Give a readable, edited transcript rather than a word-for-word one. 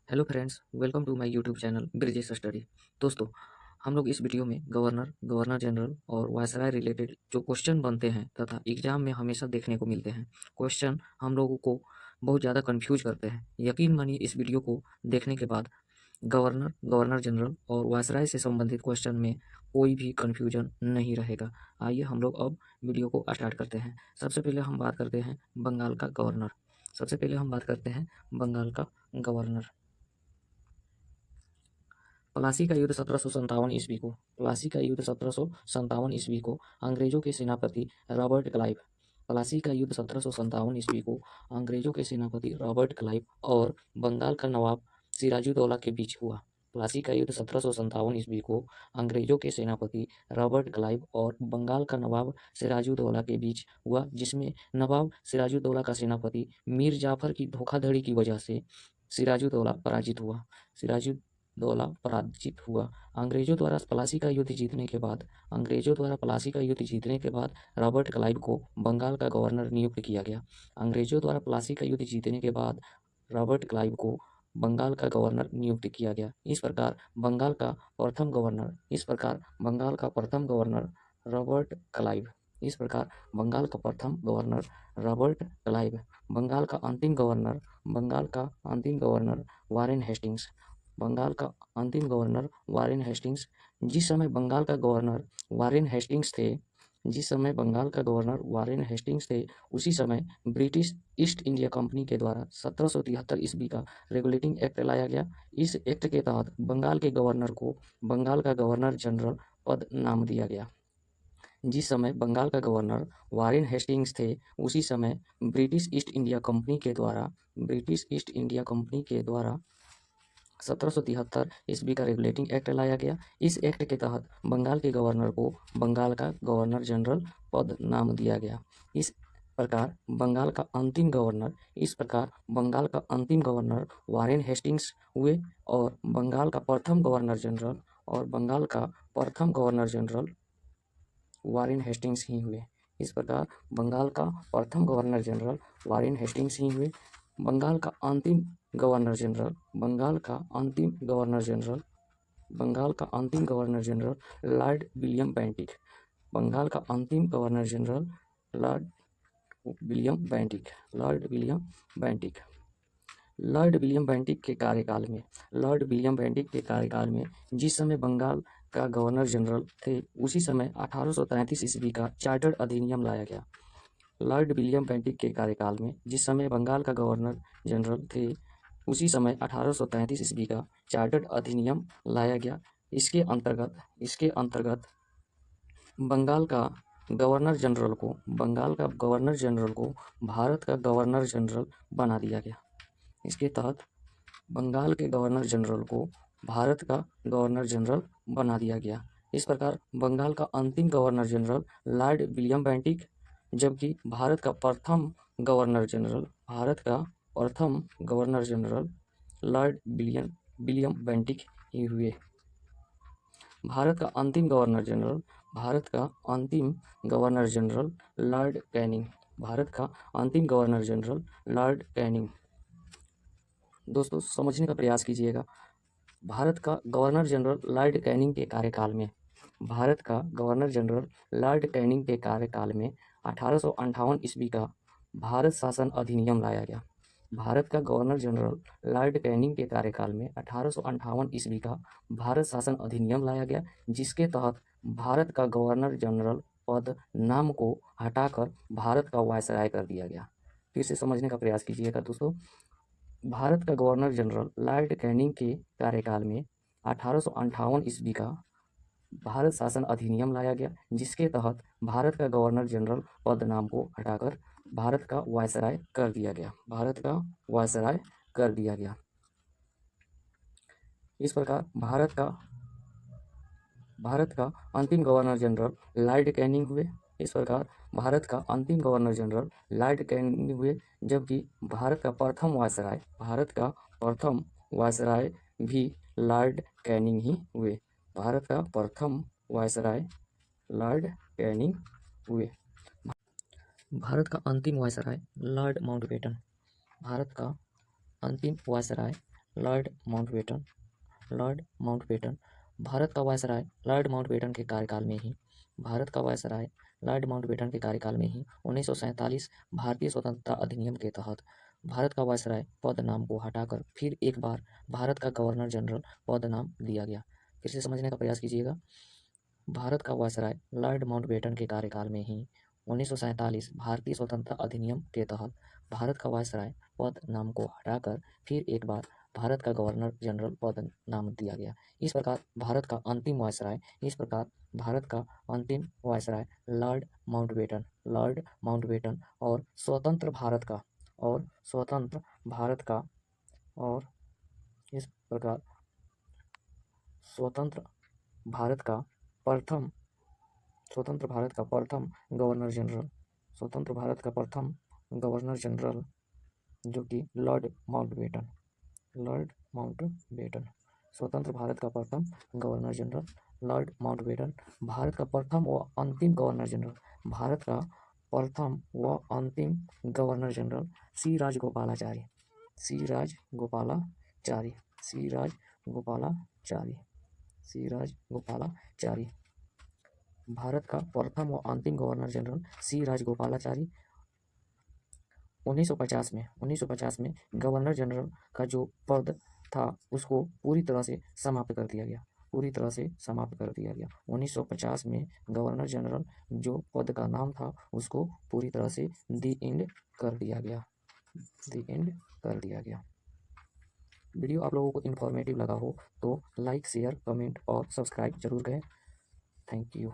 Hello friends, welcome to my YouTube channel Brijesh study. दोस्तों, हम लोग इस वीडियो में गवर्नर जनरल और वायसराय रिलेटेड जो क्वेश्चन बनते हैं तथा एग्जाम में हमेशा देखने को मिलते हैं, क्वेश्चन हम लोगों को बहुत ज़्यादा कंफ्यूज करते हैं। यकीन मानिए, इस वीडियो को देखने के बाद गवर्नर जनरल और वायसराय से संबंधित क्वेश्चन में कोई भी कंफ्यूजन नहीं रहेगा। आइए हम लोग अब वीडियो को स्टार्ट करते हैं। सबसे पहले हम बात करते हैं बंगाल का गवर्नर। प्लासी का युद्ध 1757 को अंग्रेजों के सेनापति रॉबर्ट क्लाइव और बंगाल का नवाब सिराजुद्दौला के बीच हुआ। प्लासी का युद्ध 1757 को अंग्रेजों के सेनापति रॉबर्ट क्लाइव और बंगाल का नवाब सिराजुद्दौला के बीच हुआ, जिसमें नवाब सिराजुद्दौला का सेनापति मीर जाफर की धोखाधड़ी की वजह से सिराजुद्दौला पराजित हुआ। अंग्रेजों द्वारा प्लासी का युद्ध जीतने के बाद रॉबर्ट क्लाइव को बंगाल का गवर्नर नियुक्त किया गया। इस प्रकार बंगाल का प्रथम गवर्नर रॉबर्ट क्लाइव बंगाल का अंतिम गवर्नर वारेन हेस्टिंग्स। जिस समय बंगाल का गवर्नर वारेन हेस्टिंग्स थे, उसी समय ब्रिटिश ईस्ट इंडिया कंपनी के द्वारा 1773 ईस्वी का रेगुलेटिंग एक्ट लाया गया। इस एक्ट के तहत बंगाल के गवर्नर को बंगाल का गवर्नर जनरल पद नाम दिया गया। जिस समय बंगाल का गवर्नर वारेन हेस्टिंग्स थे, उसी समय ब्रिटिश ईस्ट इंडिया कंपनी के द्वारा 1773 ईस्वी का रेगुलेटिंग एक्ट लाया गया। इस एक्ट के तहत बंगाल के गवर्नर को बंगाल का गवर्नर जनरल पद नाम दिया गया। इस प्रकार बंगाल का अंतिम गवर्नर वारेन हेस्टिंग्स हुए और बंगाल का प्रथम गवर्नर जनरल वारेन हेस्टिंग्स ही हुए। बंगाल का अंतिम governor general Lord William Bentinck के कार्यकाल में जिस समय बंगाल का गवर्नर जनरल थे, उसी समय 1833 ईस्वी का चार्टर्ड अधिनियम लाया गया। लॉर्ड विलियम बेंटिक के कार्यकाल में जिस समय बंगाल का गवर्नर जनरल थे, उसी समय 1833 ईस्वी का चार्टर्ड अधिनियम लाया गया। इसके अंतर्गत बंगाल का गवर्नर जनरल को भारत का गवर्नर जनरल बना दिया गया। इसके तहत बंगाल के गवर्नर जनरल को भारत का गवर्नर जनरल बना दिया गया। इस प्रकार बंगाल का अंतिम governor general Lord William Bentinck, जबकि भारत का प्रथम governor general Lord William Bentinck ही हुए। भारत का अंतिम गवर्नर जनरल लॉर्ड कैनिंग। दोस्तों, समझने का प्रयास कीजिएगा। भारत का गवर्नर जनरल लॉर्ड कैनिंग के कार्यकाल में 1858 ईस्वी का भारत शासन अधिनियम लाया गया। भारत का गवर्नर जनरल लॉर्ड कैनिंग के कार्यकाल में 1858 ईस्वी का भारत शासन अधिनियम लाया गया, जिसके तहत भारत का गवर्नर जनरल पद नाम को हटाकर भारत का वायसराय कर दिया गया। फिर से समझने का प्रयास कीजिएगा दोस्तों। भारत का गवर्नर जनरल लॉर्ड कैनिंग के कार्यकाल में 1858 ईस्वी का भारत शासन अधिनियम लाया गया, जिसके तहत भारत का गवर्नर जनरल पद नाम को हटाकर भारत का वायसराय कर दिया गया। इस प्रकार भारत का अंतिम गवर्नर जनरल लॉर्ड कैनिंग हुए। जबकि भारत का प्रथम वायसराय भी लॉर्ड कैनिंग ही हुए। भारत का अंतिम viceroy Lord Mountbatten. Lord Mountbatten. Lord Mountbatten Bharat का वायसराय लॉर्ड माउंटबेटन के कार्यकाल में ही भारत का वायसराय लॉर्ड माउंटबेटन के कार्यकाल में ही 1947 भारतीय स्वतंत्रता अधिनियम के तहत भारत का वायसराय पद नाम को हटाकर फिर एक बार भारत का गवर्नर जनरल पद नाम दिया गया। फिर से समझने का प्रयास कीजिएगा। भारत का वायसराय लॉर्ड माउंटबेटन के कार्यकाल में ही 1947 भारतीय स्वतंत्रता अधिनियम के तहत भारत का वायसराय पद नाम को हटाकर फिर एक बार भारत का गवर्नर जनरल पद नाम दिया गया। इस प्रकार भारत का अंतिम वायसराय लॉर्ड माउंटबेटन और स्वतंत्र भारत का इस प्रकार स्वतंत्र भारत का प्रथम गवर्नर जनरल जो कि लॉर्ड माउंटबेटन स्वतंत्र भारत का प्रथम governor general Lord Mountbatten, Bharat का प्रथम व अंतिम गवर्नर जनरल सी राजगोपालाचारी। भारत का प्रथम व अंतिम गवर्नर जनरल सी राजगोपालाचारी 1950 में गवर्नर जनरल का जो पद था उसको पूरी तरह से समाप्त कर दिया गया। 1950 में गवर्नर जनरल जो पद का नाम था उसको पूरी तरह से दी एंड कर दिया गया। वीडियो आप लोगों को इन्फॉर्मेटिव लगा हो तो लाइक, शेयर, कमेंट और सब्सक्राइब जरूर करें। Thank you.